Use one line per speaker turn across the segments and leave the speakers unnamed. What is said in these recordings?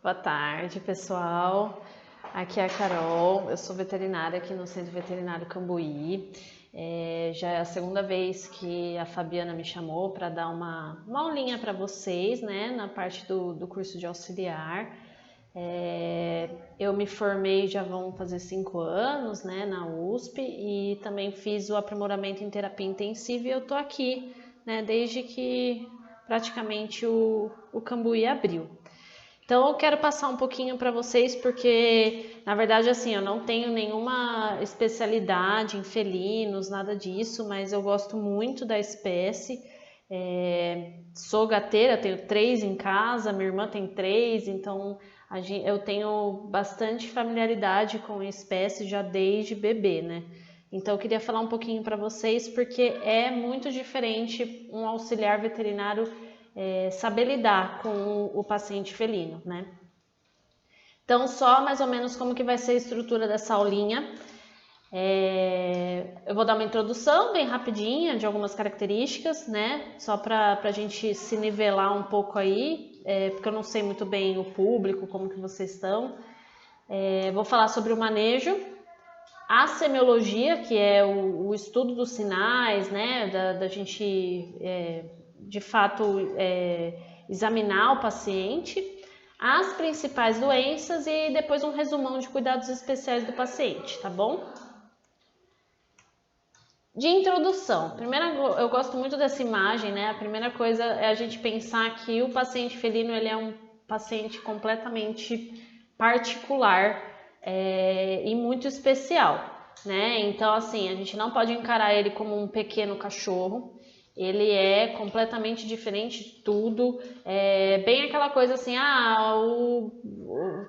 Boa tarde, pessoal. Aqui é a Carol, eu sou veterinária aqui no Centro Veterinário Cambuí. Já é a segunda vez que a Fabiana me chamou para dar uma aulinha para vocês, né, na parte do curso de auxiliar. Eu me formei, já vão fazer 5 anos, né, na USP, e também fiz o aprimoramento em terapia intensiva e eu tô aqui, né, desde que praticamente o Cambuí abriu. Então eu quero passar um pouquinho para vocês porque, na verdade, assim, eu não tenho nenhuma especialidade em felinos, nada disso, mas eu gosto muito da espécie. Sou gateira, tenho 3 em casa, minha irmã tem 3, então eu tenho bastante familiaridade com a espécie já desde bebê, né? Então eu queria falar um pouquinho para vocês porque é muito diferente um auxiliar veterinário saber lidar com o paciente felino, né? Então, só mais ou menos como que vai ser a estrutura dessa aulinha. Eu vou dar uma introdução bem rapidinha de algumas características, né? Só para a gente se nivelar um pouco aí, porque eu não sei muito bem o público, como que vocês estão. Vou falar sobre o manejo, a semiologia, que é o estudo dos sinais, né? Da gente de fato examinar o paciente, as principais doenças e depois um resumão de cuidados especiais do paciente, tá bom? De introdução, eu gosto muito dessa imagem, né? A primeira coisa é a gente pensar que o paciente felino ele é um paciente completamente particular e muito especial, né? Então, assim, a gente não pode encarar ele como um pequeno cachorro. Ele é completamente diferente de tudo. Bem aquela coisa assim,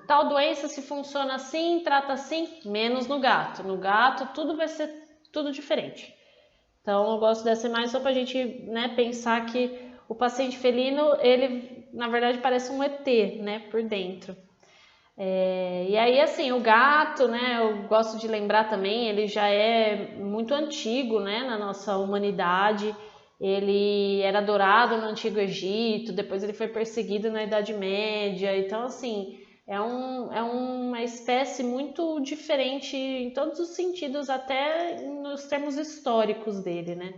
tal doença se funciona assim, trata assim, menos no gato. No gato tudo vai ser tudo diferente. Então eu gosto dessa imagem só pra gente, né, pensar que o paciente felino, ele na verdade parece um ET, né, por dentro. E aí, assim, o gato, né, eu gosto de lembrar também, ele já é muito antigo, né, na nossa humanidade. Ele era adorado no Antigo Egito, depois ele foi perseguido na Idade Média. Então, assim, é uma espécie muito diferente em todos os sentidos, até nos termos históricos dele, né?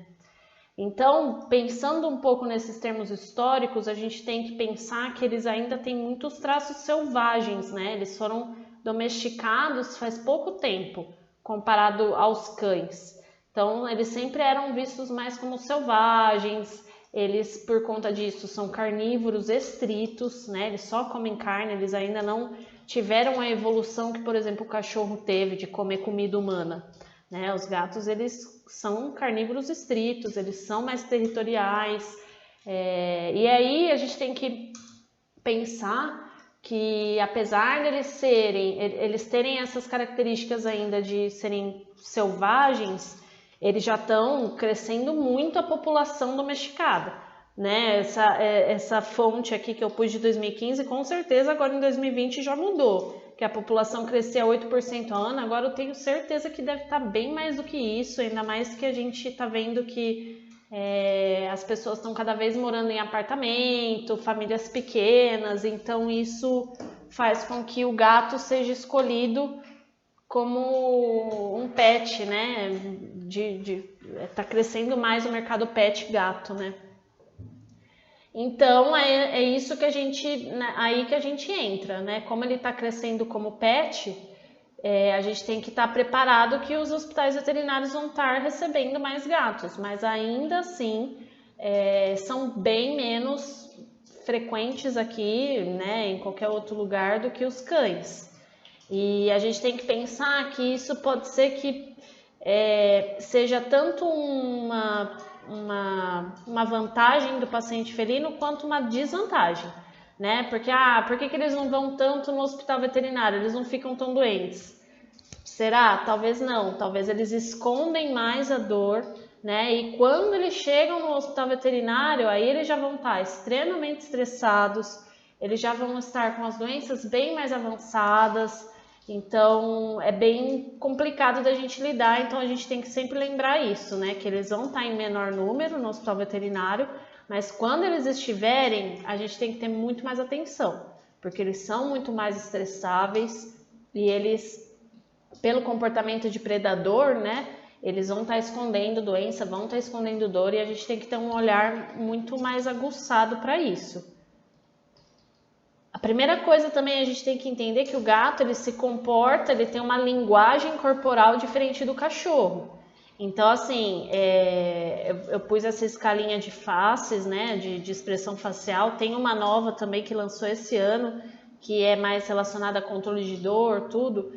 Então, pensando um pouco nesses termos históricos, a gente tem que pensar que eles ainda têm muitos traços selvagens, né? Eles foram domesticados faz pouco tempo, comparado aos cães. Então, eles sempre eram vistos mais como selvagens. Eles, por conta disso, são carnívoros estritos, né? Eles só comem carne, eles ainda não tiveram a evolução que, por exemplo, o cachorro teve de comer comida humana. Né? Os gatos, eles são carnívoros estritos, eles são mais territoriais. E aí a gente tem que pensar que, apesar deles eles terem essas características ainda de serem selvagens, eles já estão crescendo muito a população domesticada. Né? Essa fonte aqui que eu pus de 2015, com certeza agora em 2020 já mudou, que a população crescia 8% ao ano, agora eu tenho certeza que deve estar bem mais do que isso, ainda mais que a gente está vendo que as pessoas estão cada vez morando em apartamento, famílias pequenas, então isso faz com que o gato seja escolhido como um pet, né? Tá crescendo mais o mercado pet gato, né? Então é isso que a gente, né, aí que a gente entra, né? Como ele está crescendo como pet, a gente tem que estar preparado que os hospitais veterinários vão estar recebendo mais gatos, mas ainda assim são bem menos frequentes aqui, né, em qualquer outro lugar do que os cães. E a gente tem que pensar que isso pode ser que seja tanto uma vantagem do paciente felino quanto uma desvantagem, né? Porque, por que eles não vão tanto no hospital veterinário? Eles não ficam tão doentes. Será? Talvez não. Talvez eles escondem mais a dor, né? E quando eles chegam no hospital veterinário, aí eles já vão estar extremamente estressados, eles já vão estar com as doenças bem mais avançadas. Então é bem complicado da gente lidar, então a gente tem que sempre lembrar isso, né? Que eles vão estar em menor número no hospital veterinário, mas quando eles estiverem, a gente tem que ter muito mais atenção, porque eles são muito mais estressáveis e eles, pelo comportamento de predador, né, eles vão estar escondendo doença, vão estar escondendo dor, e a gente tem que ter um olhar muito mais aguçado para isso. A primeira coisa também a gente tem que entender que o gato, ele se comporta, ele tem uma linguagem corporal diferente do cachorro. Então, assim, eu pus essa escalinha de faces, né, de expressão facial. Tem uma nova também que lançou esse ano, que é mais relacionada a controle de dor, tudo,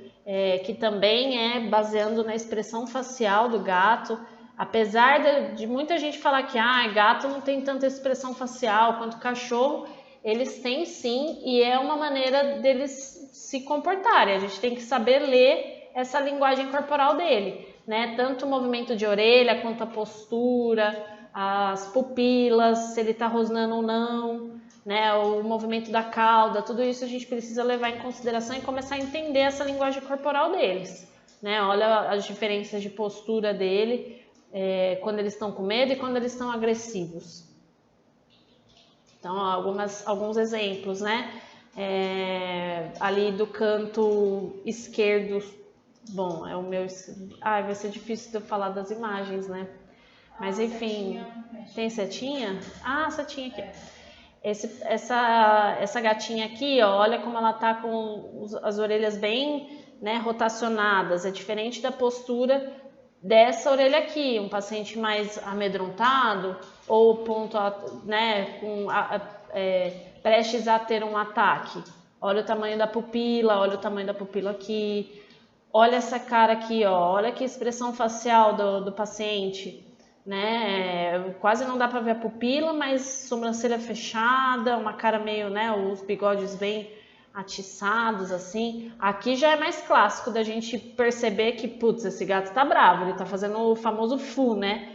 que também é baseando na expressão facial do gato. Apesar de muita gente falar que gato não tem tanta expressão facial quanto cachorro, eles têm sim, e é uma maneira deles se comportarem. A gente tem que saber ler essa linguagem corporal dele, né? Tanto o movimento de orelha, quanto a postura, as pupilas, se ele está rosnando ou não, né? O movimento da cauda, tudo isso a gente precisa levar em consideração e começar a entender essa linguagem corporal deles, né? Olha as diferenças de postura dele, quando eles estão com medo e quando eles estão agressivos. Então, alguns exemplos, né? Ali do canto esquerdo, bom, é o meu... vai ser difícil de eu falar das imagens, né? Mas enfim, tem setinha? Setinha aqui. Essa gatinha aqui, ó, olha como ela tá com as orelhas bem, né, rotacionadas. É diferente da postura dessa orelha aqui, um paciente mais amedrontado ou né, prestes a ter um ataque. Olha o tamanho da pupila, olha o tamanho da pupila aqui. Olha essa cara aqui, ó, olha que expressão facial do paciente, né? Quase não dá para ver a pupila, mas sobrancelha fechada, uma cara meio, né, os bigodes bem atiçados, assim. Aqui já é mais clássico da gente perceber que, putz, esse gato tá bravo, ele tá fazendo o famoso fu, né?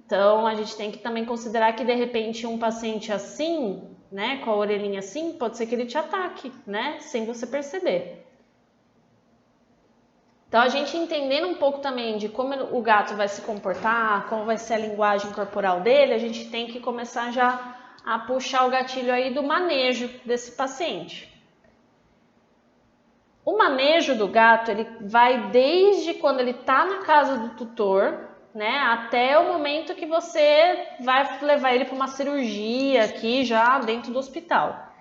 Então, a gente tem que também considerar que, de repente, um paciente assim, né, com a orelhinha assim, pode ser que ele te ataque, né, sem você perceber. Então, a gente entendendo um pouco também de como o gato vai se comportar, como vai ser a linguagem corporal dele, a gente tem que começar já a puxar o gatilho aí do manejo desse paciente. O manejo do gato, ele vai desde quando ele está na casa do tutor, né, até o momento que você vai levar ele para uma cirurgia aqui já dentro do hospital.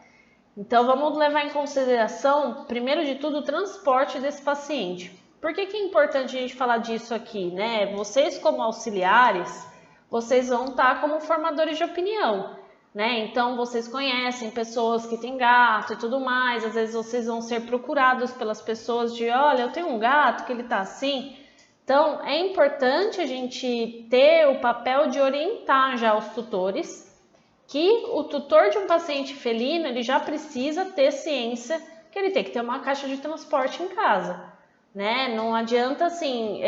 Então, vamos levar em consideração, primeiro de tudo, o transporte desse paciente. Por que é importante a gente falar disso aqui, né? Vocês, como auxiliares, vocês vão estar como formadores de opinião, né? Então, vocês conhecem pessoas que têm gato e tudo mais. Às vezes, vocês vão ser procurados pelas pessoas de, olha, eu tenho um gato que ele tá assim. Então, é importante a gente ter o papel de orientar já os tutores, que o tutor de um paciente felino, ele já precisa ter ciência que ele tem que ter uma caixa de transporte em casa, né? Não adianta, assim,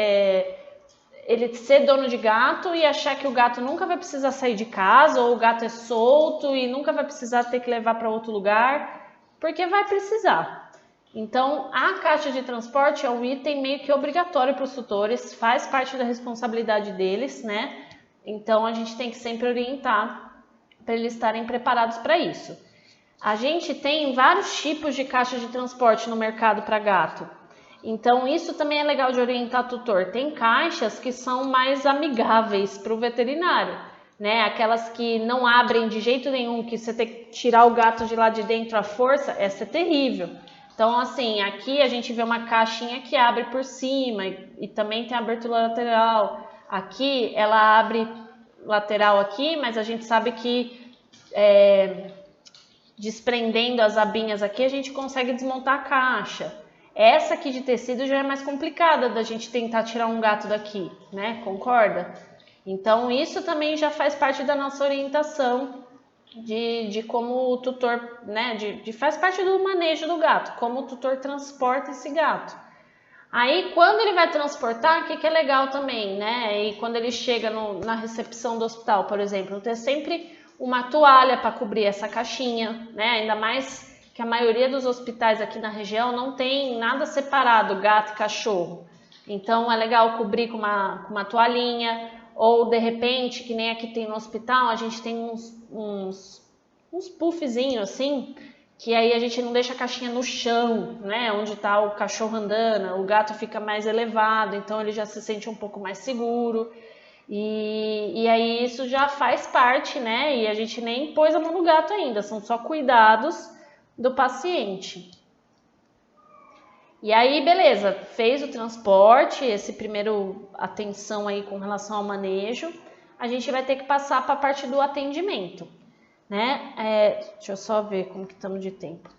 ele ser dono de gato e achar que o gato nunca vai precisar sair de casa, ou o gato é solto e nunca vai precisar ter que levar para outro lugar, porque vai precisar. Então, a caixa de transporte é um item meio que obrigatório para os tutores, faz parte da responsabilidade deles, né? Então, a gente tem que sempre orientar para eles estarem preparados para isso. A gente tem vários tipos de caixa de transporte no mercado para gato. Então, isso também é legal de orientar o tutor. Tem caixas que são mais amigáveis para o veterinário, né? Aquelas que não abrem de jeito nenhum, que você tem que tirar o gato de lá de dentro à força, essa é terrível. Então, assim, aqui a gente vê uma caixinha que abre por cima e também tem abertura lateral. Aqui, ela abre lateral aqui, mas a gente sabe que desprendendo as abinhas aqui, a gente consegue desmontar a caixa. Essa aqui de tecido já é mais complicada da gente tentar tirar um gato daqui, né? Concorda? Então, isso também já faz parte da nossa orientação de como o tutor, né? Faz parte do manejo do gato, como o tutor transporta esse gato. Aí, quando ele vai transportar, o que é legal também, né? E quando ele chega na recepção do hospital, por exemplo, ter sempre uma toalha para cobrir essa caixinha, né? Ainda mais que a maioria dos hospitais aqui na região não tem nada separado, gato e cachorro. Então, é legal cobrir com uma toalhinha, ou de repente, que nem aqui tem no hospital, a gente tem uns puffzinhos assim, que aí a gente não deixa a caixinha no chão, né, onde está o cachorro andando, o gato fica mais elevado, então ele já se sente um pouco mais seguro. E aí isso já faz parte, né, e a gente nem pôs a mão no gato ainda, são só cuidados do paciente. E aí, beleza, fez o transporte, esse primeiro atenção aí com relação ao manejo, a gente vai ter que passar para a parte do atendimento, né? Deixa eu só ver como que estamos de tempo.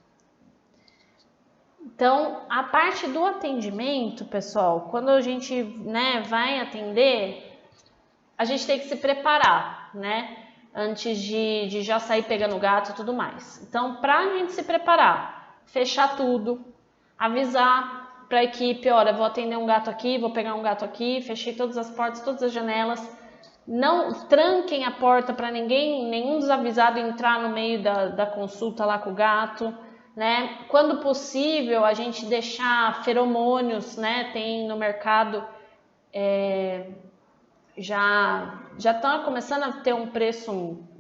Então, a parte do atendimento, pessoal, quando a gente, né, vai atender, a gente tem que se preparar, né? Antes de já sair pegando o gato e tudo mais. Então, para a gente se preparar, fechar tudo, avisar para a equipe, olha, vou atender um gato aqui, vou pegar um gato aqui, fechei todas as portas, todas as janelas, não tranquem a porta para nenhum desavisado entrar no meio da consulta lá com o gato, né? Quando possível, a gente deixar feromônios, né? Tem no mercado, já estão começando a ter um preço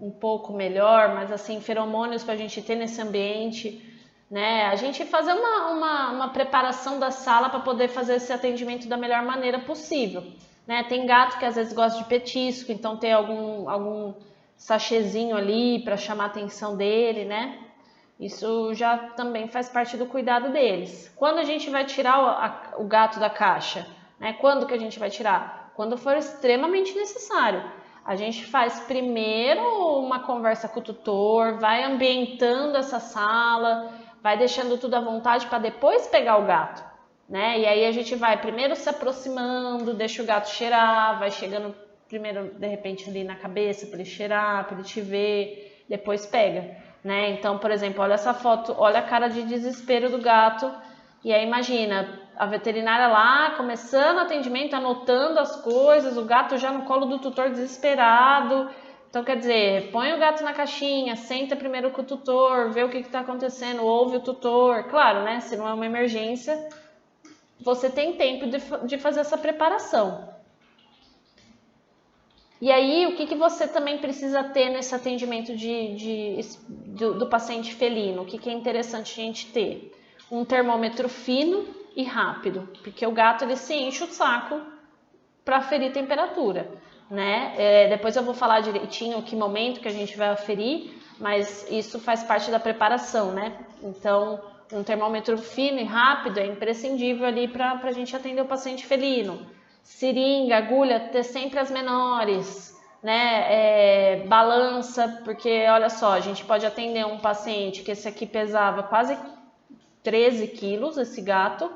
um pouco melhor, mas assim, feromônios para a gente ter nesse ambiente, né? A gente fazer uma preparação da sala para poder fazer esse atendimento da melhor maneira possível, né? Tem gato que às vezes gosta de petisco, então ter algum sachêzinho ali para chamar a atenção dele, né? Isso já também faz parte do cuidado deles. Quando a gente vai tirar o gato da caixa, né? Quando que a gente vai tirar? Quando for extremamente necessário. A gente faz primeiro uma conversa com o tutor, vai ambientando essa sala, vai deixando tudo à vontade para depois pegar o gato, né? E aí a gente vai primeiro se aproximando, deixa o gato cheirar, vai chegando primeiro de repente ali na cabeça para ele cheirar, para ele te ver, depois pega, né? Então, por exemplo, olha essa foto, olha a cara de desespero do gato. E aí imagina, a veterinária lá, começando o atendimento, anotando as coisas, o gato já no colo do tutor desesperado. Então, quer dizer, põe o gato na caixinha, senta primeiro com o tutor, vê o que está acontecendo, ouve o tutor. Claro, né? Se não é uma emergência, você tem tempo de fazer essa preparação. E aí, o que você também precisa ter nesse atendimento do paciente felino? O que é interessante a gente ter? Um termômetro fino e rápido, porque o gato ele se enche o saco para aferir temperatura, né? Depois eu vou falar direitinho que momento que a gente vai aferir, mas isso faz parte da preparação, né? Então, um termômetro fino e rápido é imprescindível ali para a gente atender o paciente felino. Seringa, agulha, ter sempre as menores, né? Balança, porque olha só, a gente pode atender um paciente que esse aqui pesava quase 13 quilos, esse gato,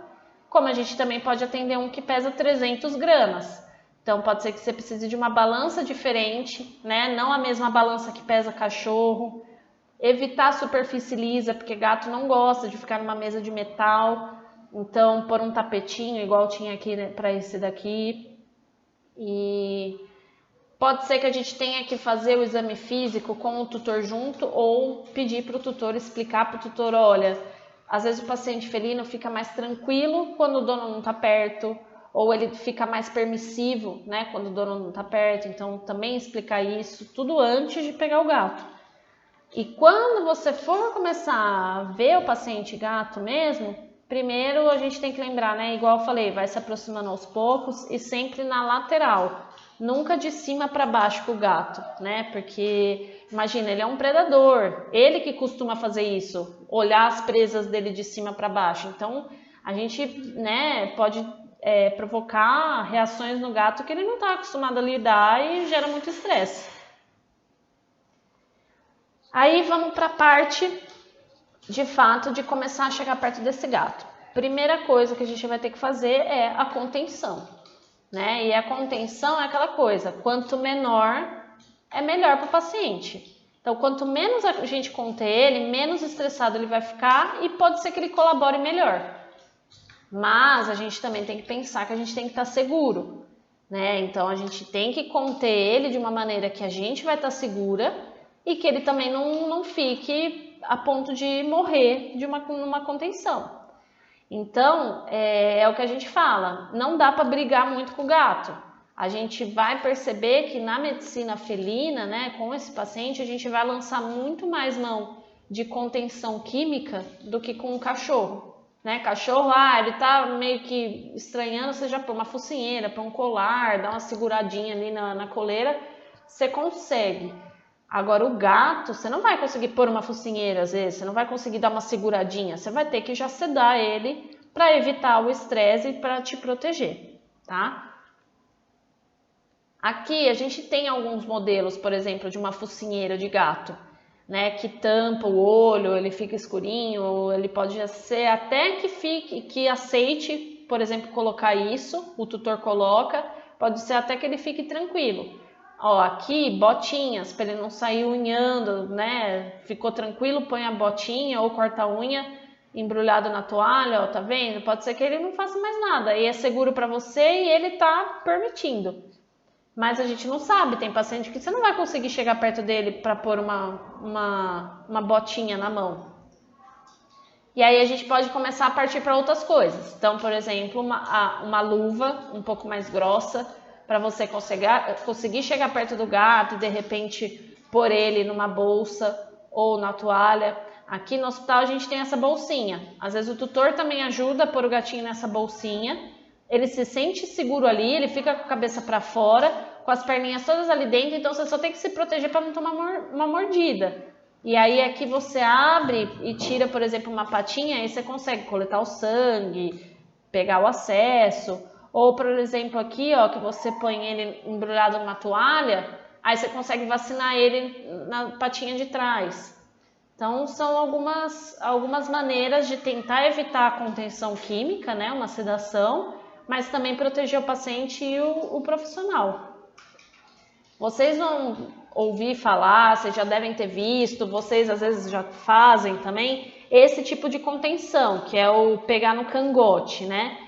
como a gente também pode atender um que pesa 300 gramas. Então, pode ser que você precise de uma balança diferente, né? Não a mesma balança que pesa cachorro. Evitar superfície lisa, porque gato não gosta de ficar numa mesa de metal. Então, pôr um tapetinho, igual tinha aqui, né, para esse daqui. E pode ser que a gente tenha que fazer o exame físico com o tutor junto ou pedir para o tutor, explicar para o tutor, olha, às vezes o paciente felino fica mais tranquilo quando o dono não está perto, ou ele fica mais permissivo, né, quando o dono não está perto. Então, também explicar isso tudo antes de pegar o gato. E quando você for começar a ver o paciente gato mesmo, primeiro a gente tem que lembrar, né, igual eu falei, vai se aproximando aos poucos e sempre na lateral. Nunca de cima para baixo com o gato, né? Porque, imagina, ele é um predador. Ele que costuma fazer isso, olhar as presas dele de cima para baixo. Então, a gente, né, pode provocar reações no gato que ele não está acostumado a lidar e gera muito estresse. Aí, vamos para a parte, de fato, de começar a chegar perto desse gato. Primeira coisa que a gente vai ter que fazer é a contenção. Né? E a contenção é aquela coisa, quanto menor é melhor para o paciente. Então, quanto menos a gente conter ele, menos estressado ele vai ficar e pode ser que ele colabore melhor. Mas a gente também tem que pensar que a gente tem que estar seguro, né? Então, a gente tem que conter ele de uma maneira que a gente vai estar segura e que ele também não fique a ponto de morrer numa contenção. Então, é o que a gente fala, não dá para brigar muito com o gato. A gente vai perceber que na medicina felina, né, com esse paciente, a gente vai lançar muito mais mão de contenção química do que com o cachorro. Né? Cachorro, ele tá meio que estranhando, você já põe uma focinheira, põe um colar, dá uma seguradinha ali na coleira, você consegue. Agora o gato, você não vai conseguir pôr uma focinheira às vezes, você não vai conseguir dar uma seguradinha, você vai ter que já sedar ele para evitar o estresse e para te proteger, tá? Aqui a gente tem alguns modelos, por exemplo, de uma focinheira de gato, né, que tampa o olho, ele fica escurinho, ele pode ser até que aceite, por exemplo, colocar isso, o tutor coloca, pode ser até que ele fique tranquilo. Ó, aqui botinhas para ele não sair unhando, né? Ficou tranquilo, põe a botinha ou corta a unha embrulhado na toalha, ó, tá vendo? Pode ser que ele não faça mais nada, e é seguro para você e ele tá permitindo. Mas a gente não sabe, tem paciente que você não vai conseguir chegar perto dele para pôr uma botinha na mão. E aí a gente pode começar a partir para outras coisas. Então, por exemplo, uma luva um pouco mais grossa para você conseguir chegar perto do gato e de repente pôr ele numa bolsa ou na toalha. Aqui no hospital a gente tem essa bolsinha. Às vezes o tutor também ajuda a pôr o gatinho nessa bolsinha. Ele se sente seguro ali, ele fica com a cabeça para fora, com as perninhas todas ali dentro, então você só tem que se proteger para não tomar uma mordida. E aí aqui você abre e tira, por exemplo, uma patinha, aí você consegue coletar o sangue, pegar o acesso. Ou, por exemplo, aqui, ó, que você põe ele embrulhado numa toalha, aí você consegue vacinar ele na patinha de trás. Então, são algumas maneiras de tentar evitar a contenção química, né, uma sedação, mas também proteger o paciente e o profissional. Vocês vão ouvir falar, vocês já devem ter visto, vocês às vezes já fazem também, esse tipo de contenção, que é o pegar no cangote, né?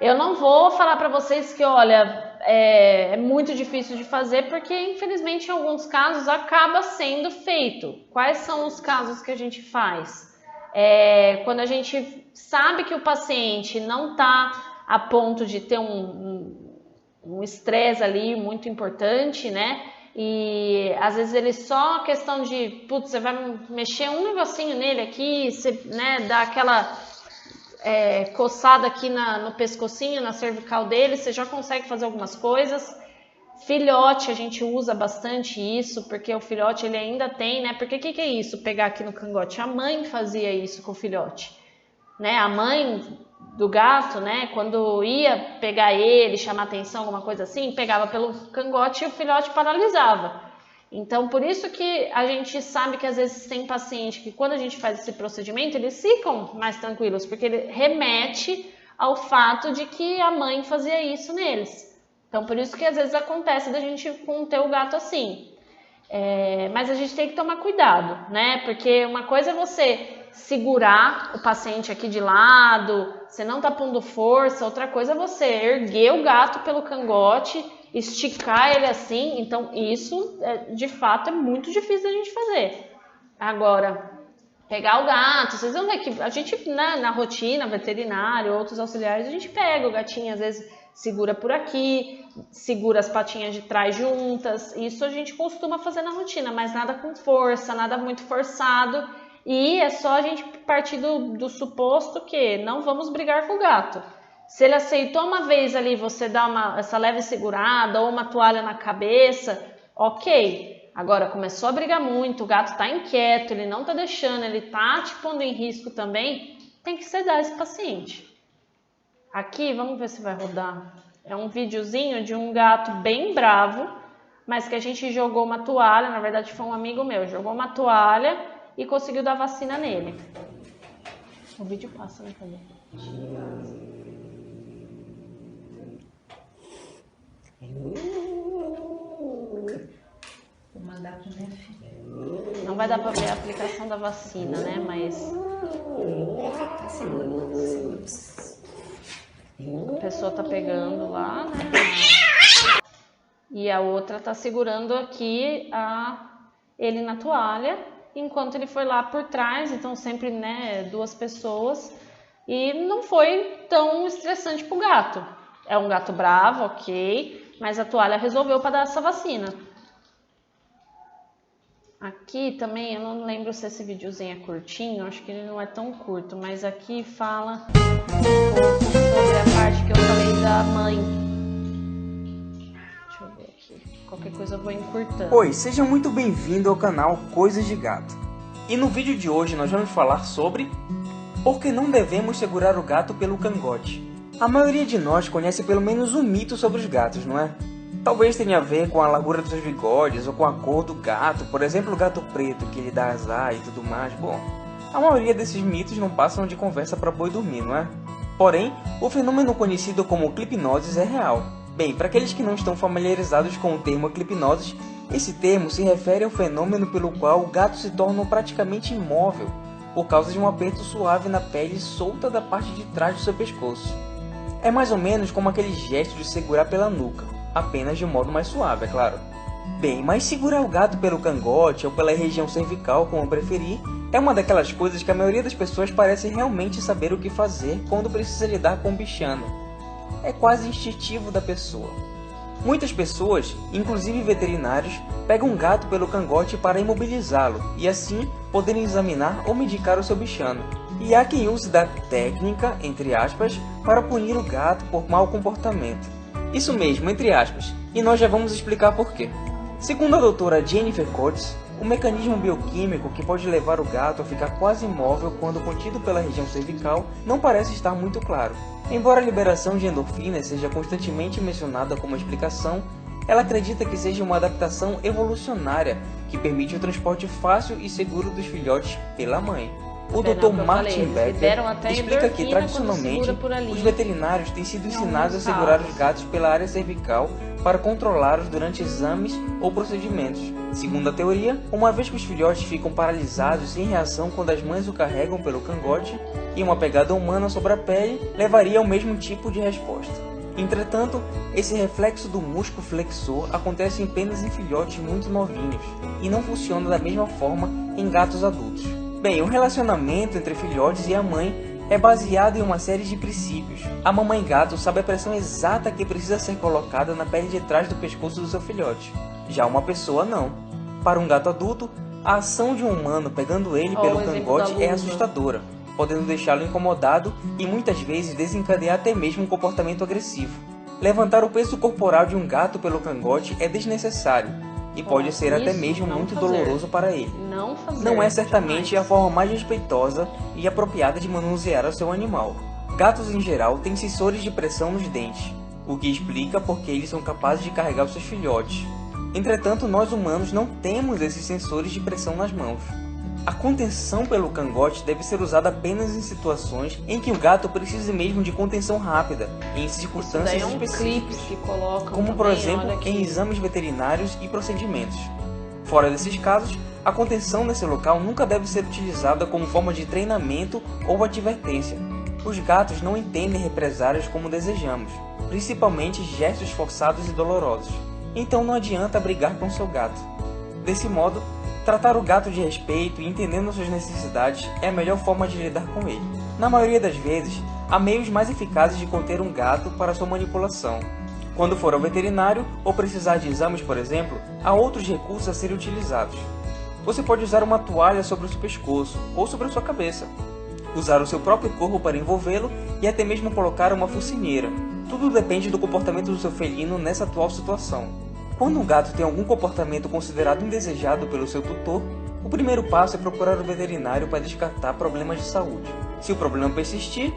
Eu não vou falar para vocês que, olha, é muito difícil de fazer, porque infelizmente em alguns casos acaba sendo feito. Quais são os casos que a gente faz? Quando a gente sabe que o paciente não está a ponto de ter um estresse ali muito importante, né? E às vezes ele só questão de, putz, você vai mexer um negocinho nele aqui, você, né, dá aquela coçada aqui no pescocinho, na cervical dele, você já consegue fazer algumas coisas. Filhote, a gente usa bastante isso, porque o filhote ele ainda tem, né? Porque o que é isso, pegar aqui no cangote? A mãe fazia isso com o filhote, né? A mãe do gato, né? Quando ia pegar ele, chamar atenção, alguma coisa assim, pegava pelo cangote e o filhote paralisava. Então, por isso que a gente sabe que às vezes tem paciente que quando a gente faz esse procedimento, eles ficam mais tranquilos, porque ele remete ao fato de que a mãe fazia isso neles. Então, por isso que às vezes acontece da gente ter o gato assim. Mas a gente tem que tomar cuidado, né? Porque uma coisa é você segurar o paciente aqui de lado, você não tá pondo força, outra coisa é você erguer o gato pelo cangote, esticar ele assim. Então isso de fato é muito difícil a gente fazer. Agora, pegar o gato, vocês vão ver que a gente, né, na rotina, veterinário, outros auxiliares, a gente pega o gatinho, às vezes segura por aqui, segura as patinhas de trás juntas, isso a gente costuma fazer na rotina, mas nada com força, nada muito forçado, e é só a gente partir do suposto que não vamos brigar com o gato. Se ele aceitou uma vez ali, você dá essa leve segurada ou uma toalha na cabeça, ok. Agora começou a brigar muito, o gato tá inquieto, ele não tá deixando, ele tá te pondo em risco também, tem que sedar esse paciente. Aqui, vamos ver se vai rodar. É um videozinho de um gato bem bravo, mas que a gente jogou uma toalha, na verdade foi um amigo meu, jogou uma toalha e conseguiu dar vacina nele. O vídeo passa, né, cadê?
Vou mandar pro minha filha.
Não vai dar pra ver a aplicação da vacina, né, mas...
Tá seguro.
A pessoa tá pegando lá, né? E a outra tá segurando aqui ele na toalha, enquanto ele foi lá por trás, então sempre, né, duas pessoas. E não foi tão estressante pro gato. É um gato bravo, ok, mas a toalha resolveu para dar essa vacina. Aqui também, eu não lembro se esse videozinho é curtinho, acho que ele não é tão curto, mas aqui fala um pouco sobre a parte que eu falei da mãe. Deixa eu ver aqui, qualquer coisa eu vou encurtando.
Oi, seja muito bem-vindo ao canal Coisas de Gato. E no vídeo de hoje nós vamos falar sobre por que não devemos segurar o gato pelo cangote. A maioria de nós conhece pelo menos um mito sobre os gatos, não é? Talvez tenha a ver com a largura dos seus bigodes ou com a cor do gato, por exemplo, o gato preto que lhe dá azar e tudo mais. Bom, a maioria desses mitos não passam de conversa para boi dormir, não é? Porém, o fenômeno conhecido como clipnoses é real. Bem, para aqueles que não estão familiarizados com o termo clipnoses, esse termo se refere ao fenômeno pelo qual o gato se torna praticamente imóvel por causa de um aperto suave na pele solta da parte de trás do seu pescoço. É mais ou menos como aquele gesto de segurar pela nuca, apenas de um modo mais suave, é claro. Bem, mas segurar o gato pelo cangote ou pela região cervical, como preferir, é uma daquelas coisas que a maioria das pessoas parece realmente saber o que fazer quando precisa lidar com um bichano. É quase instintivo da pessoa. Muitas pessoas, inclusive veterinários, pegam um gato pelo cangote para imobilizá-lo e assim poderem examinar ou medicar o seu bichano. E há quem use da técnica, entre aspas, para punir o gato por mau comportamento. Isso mesmo, entre aspas, e nós já vamos explicar por quê. Segundo a doutora Jennifer Coates, o mecanismo bioquímico que pode levar o gato a ficar quase imóvel quando contido pela região cervical não parece estar muito claro. Embora a liberação de endorfinas seja constantemente mencionada como explicação, ela acredita que seja uma adaptação evolucionária que permite o transporte fácil e seguro dos filhotes pela mãe. O Dr. Martin Becker explica que, tradicionalmente, os veterinários têm sido ensinados a segurar os gatos pela área cervical para controlá-los durante exames ou procedimentos. Segundo a teoria, uma vez que os filhotes ficam paralisados sem reação quando as mães o carregam pelo cangote, e uma pegada humana sobre a pele levaria ao mesmo tipo de resposta. Entretanto, esse reflexo do músculo flexor acontece apenas em filhotes muito novinhos, e não funciona da mesma forma em gatos adultos. Bem, o relacionamento entre filhotes e a mãe é baseado em uma série de princípios. A mamãe gato sabe a pressão exata que precisa ser colocada na pele de trás do pescoço do seu filhote. Já uma pessoa não. Para um gato adulto, a ação de um humano pegando ele pelo cangote é assustadora, podendo deixá-lo incomodado e muitas vezes desencadear até mesmo um comportamento agressivo. Levantar o peso corporal de um gato pelo cangote é desnecessário e pode ser até mesmo muito doloroso para ele. Não é certamente a forma mais respeitosa e apropriada de manusear o seu animal. Gatos em geral têm sensores de pressão nos dentes, o que explica porque eles são capazes de carregar os seus filhotes. Entretanto, nós humanos não temos esses sensores de pressão nas mãos. A contenção pelo cangote deve ser usada apenas em situações em que o gato precise mesmo de contenção rápida, em circunstâncias específicas, como por exemplo em exames veterinários e procedimentos. Fora desses casos, a contenção nesse local nunca deve ser utilizada como forma de treinamento ou advertência. Os gatos não entendem represálias como desejamos, principalmente gestos forçados e dolorosos. Então não adianta brigar com seu gato. Desse modo, tratar o gato de respeito e entendendo suas necessidades é a melhor forma de lidar com ele. Na maioria das vezes, há meios mais eficazes de conter um gato para sua manipulação. Quando for ao veterinário ou precisar de exames, por exemplo, há outros recursos a serem utilizados. Você pode usar uma toalha sobre o seu pescoço ou sobre a sua cabeça, usar o seu próprio corpo para envolvê-lo e até mesmo colocar uma focinheira. Tudo depende do comportamento do seu felino nessa atual situação. Quando um gato tem algum comportamento considerado indesejado pelo seu tutor, o primeiro passo é procurar o veterinário para descartar problemas de saúde. Se o problema persistir,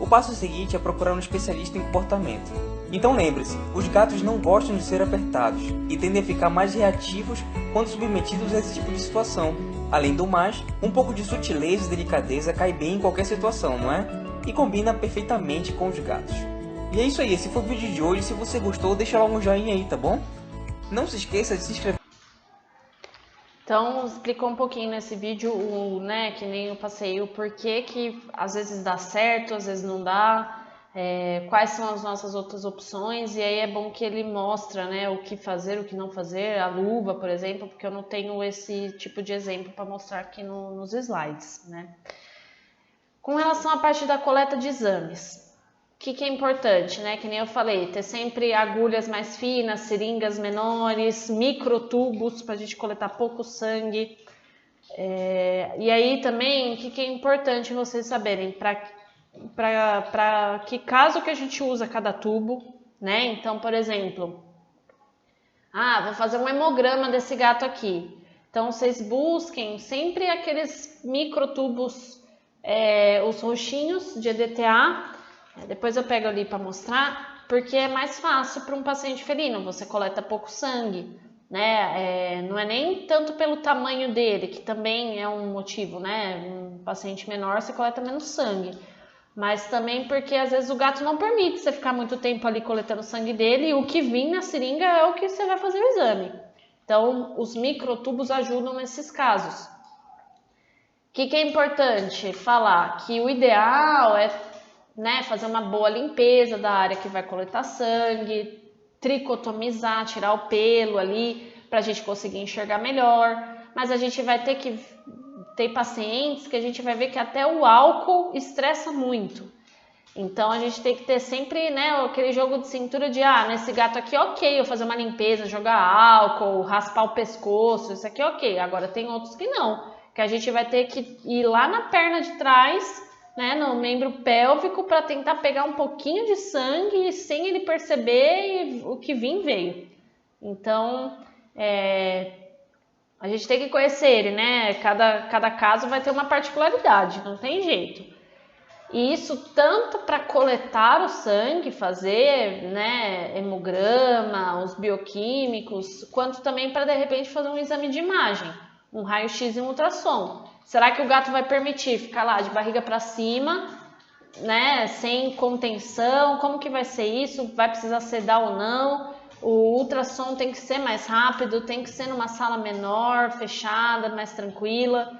o passo seguinte é procurar um especialista em comportamento. Então lembre-se, os gatos não gostam de ser apertados e tendem a ficar mais reativos quando submetidos a esse tipo de situação. Além do mais, um pouco de sutileza e delicadeza cai bem em qualquer situação, não é? E combina perfeitamente com os gatos. E é isso aí, esse foi o vídeo de hoje. Se você gostou, deixa logo um joinha aí, tá bom? Não se esqueça de se inscrever.
Então, explicou um pouquinho nesse vídeo, que nem eu passei, o porquê que às vezes dá certo, às vezes não dá, quais são as nossas outras opções, e aí é bom que ele mostra, o que fazer, o que não fazer, a luva, por exemplo, porque eu não tenho esse tipo de exemplo para mostrar aqui nos slides, né? Com relação à parte da coleta de exames, que é importante, né? Que nem eu falei, ter sempre agulhas mais finas, seringas menores, microtubos para a gente coletar pouco sangue. E aí também, o que é importante vocês saberem, para que caso que a gente usa cada tubo, né? Então, por exemplo, vou fazer um hemograma desse gato aqui. Então, vocês busquem sempre aqueles microtubos, os roxinhos de EDTA. Depois eu pego ali para mostrar, porque é mais fácil para um paciente felino, você coleta pouco sangue, né? Não é nem tanto pelo tamanho dele, que também é um motivo, né? Um paciente menor você coleta menos sangue, mas também porque às vezes o gato não permite você ficar muito tempo ali coletando sangue dele, e o que vem na seringa é o que você vai fazer o exame. Então, os microtubos ajudam nesses casos. O que é importante falar? Que o ideal é, né, fazer uma boa limpeza da área que vai coletar sangue, tricotomizar, tirar o pelo ali para a gente conseguir enxergar melhor. Mas a gente vai ter que ter pacientes que a gente vai ver que até o álcool estressa muito. Então a gente tem que ter sempre, né, aquele jogo de cintura de nesse gato aqui ok, eu fazer uma limpeza, jogar álcool, raspar o pescoço, isso aqui é ok. Agora tem outros que não, que a gente vai ter que ir lá na perna de trás, né, no membro pélvico, para tentar pegar um pouquinho de sangue sem ele perceber, e o que vir veio. Então, a gente tem que conhecer ele, né? Cada caso vai ter uma particularidade, não tem jeito. E isso tanto para coletar o sangue, fazer, né, hemograma, os bioquímicos, quanto também para de repente fazer um exame de imagem, um raio-x e um ultrassom. Será que o gato vai permitir ficar lá de barriga para cima, né, sem contenção? Como que vai ser isso? Vai precisar sedar ou não? O ultrassom tem que ser mais rápido, tem que ser numa sala menor, fechada, mais tranquila.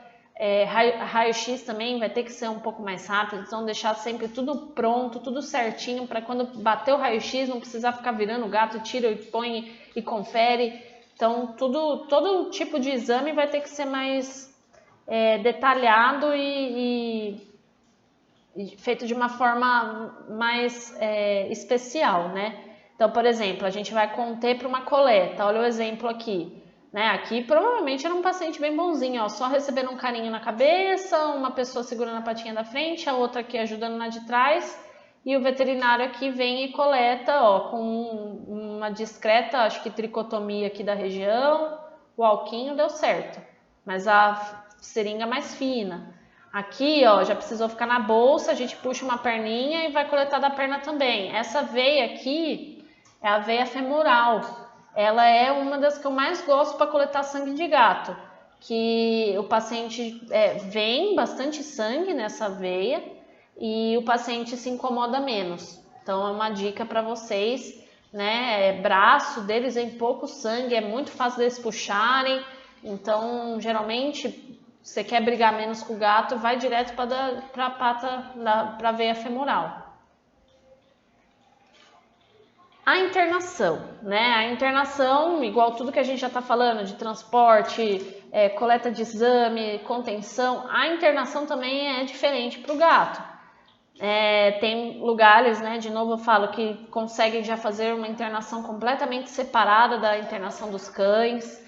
Raio-x também vai ter que ser um pouco mais rápido, então deixar sempre tudo pronto, tudo certinho, para quando bater o raio-x não precisar ficar virando o gato, tira e põe e confere. Então todo tipo de exame vai ter que ser mais detalhado e feito de uma forma mais especial, né? Então, por exemplo, a gente vai conter para uma coleta, olha o exemplo aqui. Né, aqui provavelmente era um paciente bem bonzinho, ó, só recebendo um carinho na cabeça, uma pessoa segurando a patinha da frente, a outra aqui ajudando na de trás, e o veterinário aqui vem e coleta, ó, com uma discreta, acho que tricotomia aqui da região, o alquinho deu certo, mas a seringa mais fina. Aqui, ó, já precisou ficar na bolsa, a gente puxa uma perninha e vai coletar da perna também. Essa veia aqui é a veia femoral. Ela é uma das que eu mais gosto para coletar sangue de gato, que o paciente vem bastante sangue nessa veia e o paciente se incomoda menos. Então é uma dica para vocês, né? Braço deles vem pouco sangue, é muito fácil deles puxarem. Então geralmente você quer brigar menos com o gato, vai direto para a pata, para a veia femoral. A internação, né? A internação, igual tudo que a gente já está falando, de transporte, coleta de exame, contenção, a internação também é diferente para o gato. Tem lugares, né? De novo eu falo, que conseguem já fazer uma internação completamente separada da internação dos cães.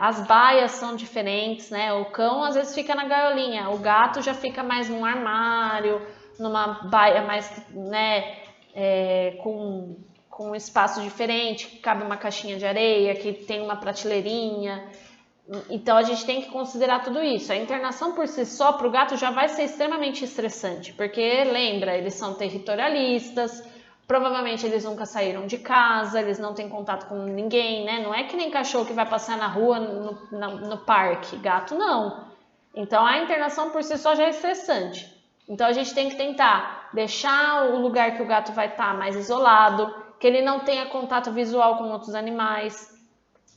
As baias são diferentes, né? O cão às vezes fica na gaiolinha, o gato já fica mais num armário, numa baia mais, né? Com um espaço diferente, que cabe uma caixinha de areia, que tem uma prateleirinha. Então a gente tem que considerar tudo isso. A internação por si só para o gato já vai ser extremamente estressante, porque lembra, eles são territorialistas, provavelmente eles nunca saíram de casa, eles não têm contato com ninguém, né? Não é que nem cachorro que vai passar na rua, no parque, gato não. Então a internação por si só já é estressante. Então a gente tem que tentar deixar o lugar que o gato vai estar mais isolado, que ele não tenha contato visual com outros animais,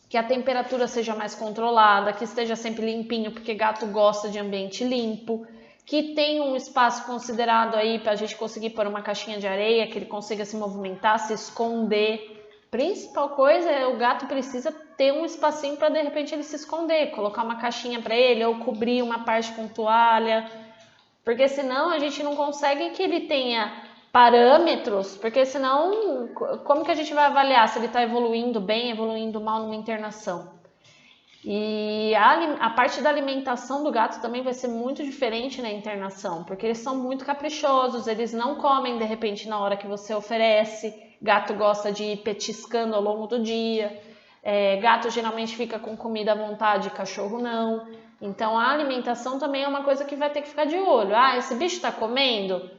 que a temperatura seja mais controlada, que esteja sempre limpinho, porque gato gosta de ambiente limpo, que tenha um espaço considerado aí para a gente conseguir pôr uma caixinha de areia, que ele consiga se movimentar, se esconder. Principal coisa é o gato precisa ter um espacinho para de repente ele se esconder, colocar uma caixinha para ele ou cobrir uma parte com toalha. Porque senão a gente não consegue que ele tenha parâmetros, porque senão, como que a gente vai avaliar se ele está evoluindo bem, evoluindo mal numa internação? E a parte da alimentação do gato também vai ser muito diferente na internação, porque eles são muito caprichosos, eles não comem de repente na hora que você oferece, gato gosta de ir petiscando ao longo do dia, gato geralmente fica com comida à vontade, cachorro não. Então a alimentação também é uma coisa que vai ter que ficar de olho. Ah, esse bicho tá comendo?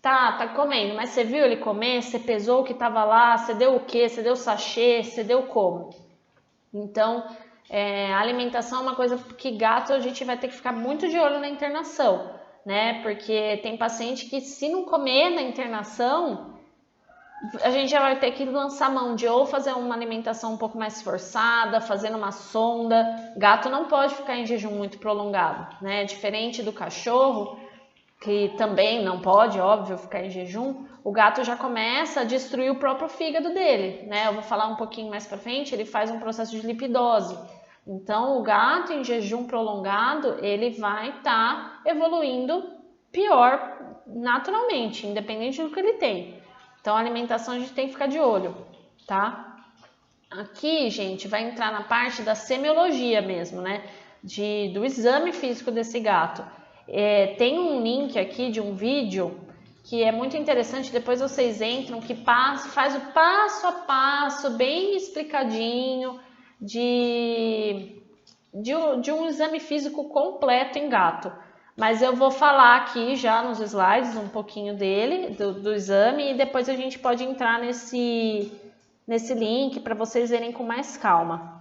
Tá comendo, mas você viu ele comer? Você pesou o que tava lá? Você deu o quê? Você deu sachê? Você deu como? Então, a alimentação é uma coisa que gato a gente vai ter que ficar muito de olho na internação, né? Porque tem paciente que se não comer na internação, a gente já vai ter que lançar mão de ou fazer uma alimentação um pouco mais forçada, fazendo uma sonda. Gato não pode ficar em jejum muito prolongado, né? Diferente do cachorro, que também não pode, óbvio, ficar em jejum, o gato já começa a destruir o próprio fígado dele, né? Eu vou falar um pouquinho mais pra frente, ele faz um processo de lipidose. Então, o gato em jejum prolongado, ele vai estar evoluindo pior naturalmente, independente do que ele tem. Então, a alimentação a gente tem que ficar de olho, tá? Aqui, gente, vai entrar na parte da semiologia mesmo, né? Do exame físico desse gato. Tem um link aqui de um vídeo que é muito interessante, depois vocês entram, que faz o passo a passo, bem explicadinho, de um exame físico completo em gato. Mas eu vou falar aqui já nos slides um pouquinho dele, do exame, e depois a gente pode entrar nesse link para vocês verem com mais calma.